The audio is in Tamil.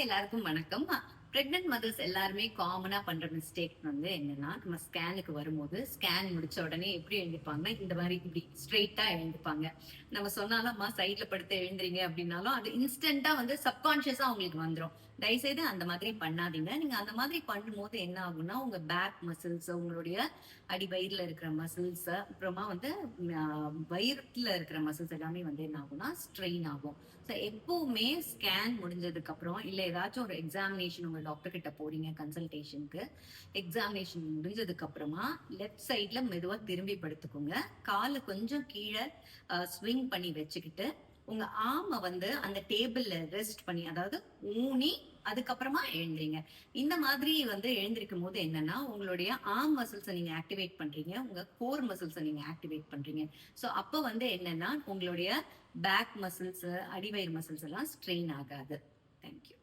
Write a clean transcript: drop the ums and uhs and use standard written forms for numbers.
எல்லாருக்கும் வணக்கம். பிரெக்னன்ட் மதர்ஸ் எல்லாருமே காமனா பண்ற மிஸ்டேக் என்னன்னா, நம்ம ஸ்கேனுக்கு வரும்போது ஸ்கேன் முடிச்ச உடனே எப்படி எழுந்திருப்பாங்கன்னா, இந்த மாதிரி இப்படி ஸ்ட்ரெயிட்டா எழுந்திருப்பாங்க. நம்ம சொன்னாலும் அம்மா சைட்ல படுத்து எழுந்துறீங்க அப்படின்னாலும் அது இன்ஸ்டன்டா சப்கான்சியஸா அவங்களுக்கு வந்துடும். தயவுசெய்து அந்த மாதிரி பண்ணாதீங்க. நீங்க அந்த மாதிரி பண்ணும்போது என்ன ஆகும்னா, உங்க பேக் மசில்ஸ், உங்களுடைய அடிவயிறுல இருக்கிற மசில்ஸ், அப்புறமா வயிறுல இருக்கிற மசில்ஸ் எல்லாமே என்ன ஆகும்னா ஸ்ட்ரெயின் ஆகும். ஸோ எப்பவுமே ஸ்கேன் முடிஞ்சதுக்கு அப்புறம் இல்ல ஏதாச்சும் ஒரு எக்ஸாமினேஷன் உங்க டாக்டர் கிட்ட போறீங்க கன்சல்டேஷனுக்கு, எக்ஸாமினேஷன் முடிஞ்சதுக்கு அப்புறமா லெஃப்ட் சைட்ல மெதுவா திரும்பி படுத்துக்கோங்க. காலை கொஞ்சம் கீழே ஸ்விங் பண்ணி வச்சுக்கிட்டு உங்க ஆர்ம அந்த டேபிள்ல ரெஸ்ட் பண்ணி, அதாவது ஊனி அதுக்கப்புறமா எழுந்திரீங்க. இந்த மாதிரி எழுந்திருக்கும் போது என்னன்னா, உங்களுடைய ஆர்ம் மசில்ஸை நீங்க ஆக்டிவேட் பண்றீங்க, உங்க கோர் மசில்ஸை நீங்க ஆக்டிவேட் பண்றீங்க. ஸோ அப்போ என்னன்னா உங்களுடைய பேக் மசில்ஸ், அடிவயிறு மசில்ஸ் எல்லாம் ஸ்ட்ரெயின் ஆகாது. தேங்க்யூ.